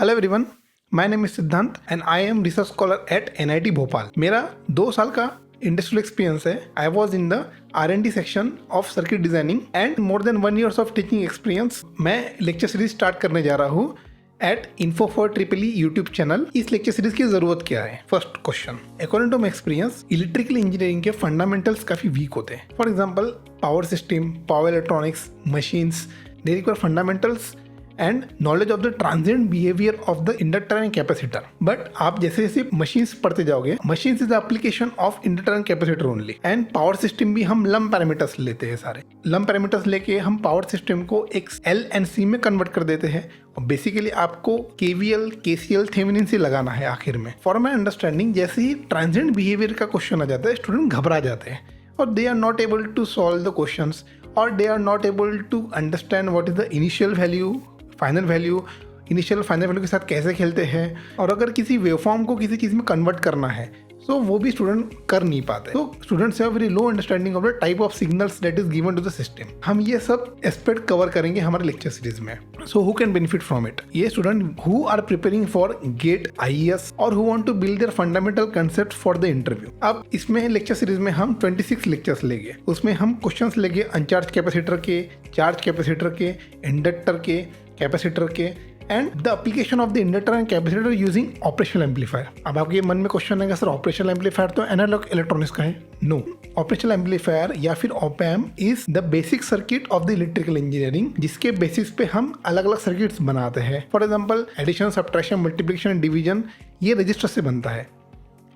Hello everyone, my name is Siddhant and I am research scholar at NIT Bhopal. मेरा 2 साल का industrial experience है। I was in the R&D section of circuit designing and more than 1 years of teaching experience. मैं lecture series start करने जा रहा हूँ at info for EEE YouTube channel. इस लेक्चर सीरीज की जरूरत क्या है? First question, according to my experience electrical engineering के फंडामेंटल्स काफी वीक होते हैं। For example power system, power electronics, machines, they require fundamentals and knowledge of the transient behaviour of the inductor and capacitor. But आप जैसे जैसे machines पढ़ते जाओगे, machines is the application of inductor and capacitor only. And power system भी हम lump parameters लेते हैं। सारे लंप पैरामीटर्स लेके हम पावर सिस्टम को एक L and C में कन्वर्ट कर देते हैं और बेसिकली आपको KVL, KCL, थेवेनिन से लगाना है आखिर में। फॉर माई अंडरस्टैंडिंग जैसे ही ट्रांजिएंट बिहेवियर का क्वेश्चन आ जाता है, स्टूडेंट घबरा जाते हैं और they are not able to solve the questions और they are not able to understand what is the initial value, final value, initial final value के साथ कैसे खेलते हैं। और अगर किसी वेवफॉर्म को किसी चीज़ में कन्वर्ट करना है तो वो भी स्टूडेंट कर नहीं पाते। तो students have very low understanding of the type of signals that is given to the system. हम ये सब एस्पेक्ट कवर करेंगे हमारे लेक्चर सीरीज में। So who can benefit from it? ये student who are preparing for GATE, IES और who want to build their fundamental concept for the interview. अब इसमें लेक्चर सीरीज में हम 26 लेक्चर्स लेंगे। उसमें हम क्वेश्चंस लेंगे अनचार्ज कैपेसिटर के, चार्ज कैपेसिटर के, इंडक्टर के, कैपेसिटर के and the application of the inductor and capacitor using operational amplifier. अब आपके मन में क्वेश्चन आएगा, सर ऑपरेशनल एम्पलीफायर तो एनालॉग इलेक्ट्रॉनिक्स का है। नो, ऑपरेशनल एम्पलीफायर या फिर op amp is the basic circuit of the electrical engineering, जिसके बेसिस पे हम अलग अलग सर्किट्स बनाते हैं। For example addition, subtraction, multiplication, division, ये रजिस्टर से बनता है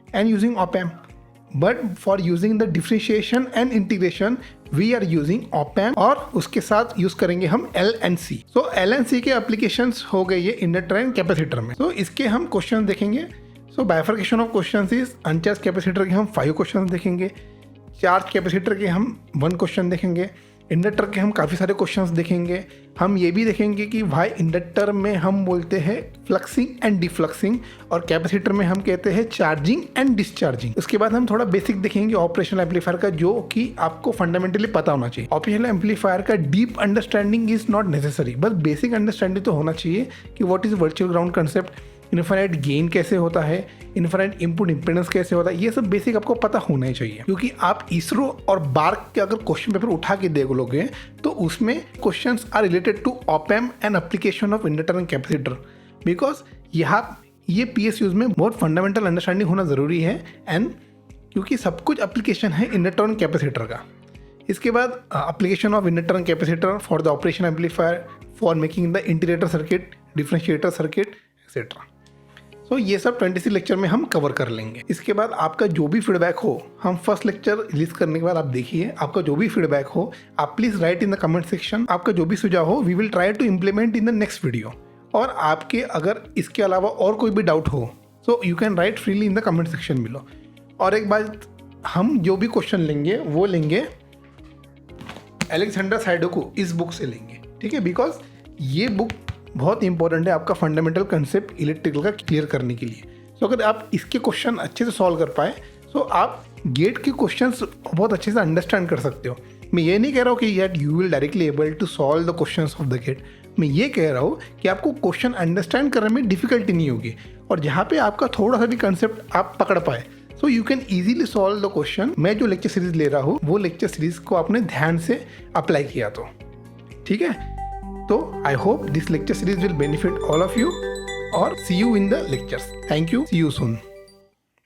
and using op amp. But for using the differentiation and integration we are using op amp और उसके साथ यूज करेंगे हम L and C। So L and C के एप्लीकेशंस हो गए ये इंडक्टर एंड कैपेसिटर में। तो इसके हम क्वेश्चन देखेंगे। So bifurcation of questions is uncharged capacitor के हम 5 क्वेश्चन देखेंगे, चार्ज कैपेसिटर के हम 1 क्वेश्चन देखेंगे, इंडक्टर के हम काफ़ी सारे क्वेश्चंस देखेंगे। हम ये भी देखेंगे कि भाई इंडक्टर में हम बोलते हैं फ्लक्सिंग एंड डिफ्लक्सिंग और कैपेसिटर में हम कहते हैं चार्जिंग एंड डिस्चार्जिंग। उसके बाद हम थोड़ा बेसिक देखेंगे ऑपरेशनल एम्पलीफायर का, जो कि आपको फंडामेंटली पता होना चाहिए। ऑपरेशनल एम्पलीफायर का deep understanding is not necessary, बस बेसिक अंडरस्टैंडिंग तो होना चाहिए कि what is virtual ground concept, infinite gain कैसे होता है, इनफाइनाइट इनपुट इंपेडेंस कैसे होता है, ये सब बेसिक आपको पता होना ही चाहिए। क्योंकि आप इसरो और बार्क के अगर क्वेश्चन पेपर उठा के देख लोगे तो उसमें questions are related to op amp and application of inductor and capacitor, because यहाँ ये PSUs में बहुत फंडामेंटल अंडरस्टैंडिंग होना ज़रूरी है। एंड क्योंकि सब कुछ एप्लीकेशन है इंडक्टर एंड कैपेसिटर का। इसके बाद application of inductor and capacitor for the operation amplifier, for making the integrator circuit, differentiator circuit etcetera. So ये सब 26 लेक्चर में हम कवर कर लेंगे। इसके बाद आपका जो भी फीडबैक हो, हम फर्स्ट लेक्चर रिलीज करने के बाद आप देखिए, आपका जो भी फीडबैक हो आप please write in the comment section. आपका जो भी सुझाव हो we will try to implement in the next video. और आपके अगर इसके अलावा और कोई भी डाउट हो so you can write freely in the comment section below. और एक बात, हम जो भी क्वेश्चन लेंगे वो लेंगे अलेक्जेंडर साइडोकू इस बुक से लेंगे, ठीक है? बिकॉज ये बुक बहुत इंपॉर्टेंट है आपका फंडामेंटल कंसेप्ट इलेक्ट्रिकल का क्लियर करने के लिए। सो अगर आप इसके क्वेश्चन अच्छे से सॉल्व कर पाए तो आप गेट के क्वेश्चंस बहुत अच्छे से अंडरस्टैंड कर सकते हो। मैं ये नहीं कह रहा हूँ कि यार you will directly able to solve the questions of the GATE. मैं ये कह रहा हूँ कि आपको क्वेश्चन अंडरस्टैंड करने में डिफिकल्टी नहीं होगी और जहाँ पे आपका थोड़ा सा भी कंसेप्ट आप पकड़ पाए so you can easily solve the question. मैं जो लेक्चर सीरीज ले रहा हूँ वो लेक्चर सीरीज को आपने ध्यान से अप्लाई किया तो ठीक है। तो I hope this lecture series will benefit all of you or see you in the lectures. Thank you. See you soon.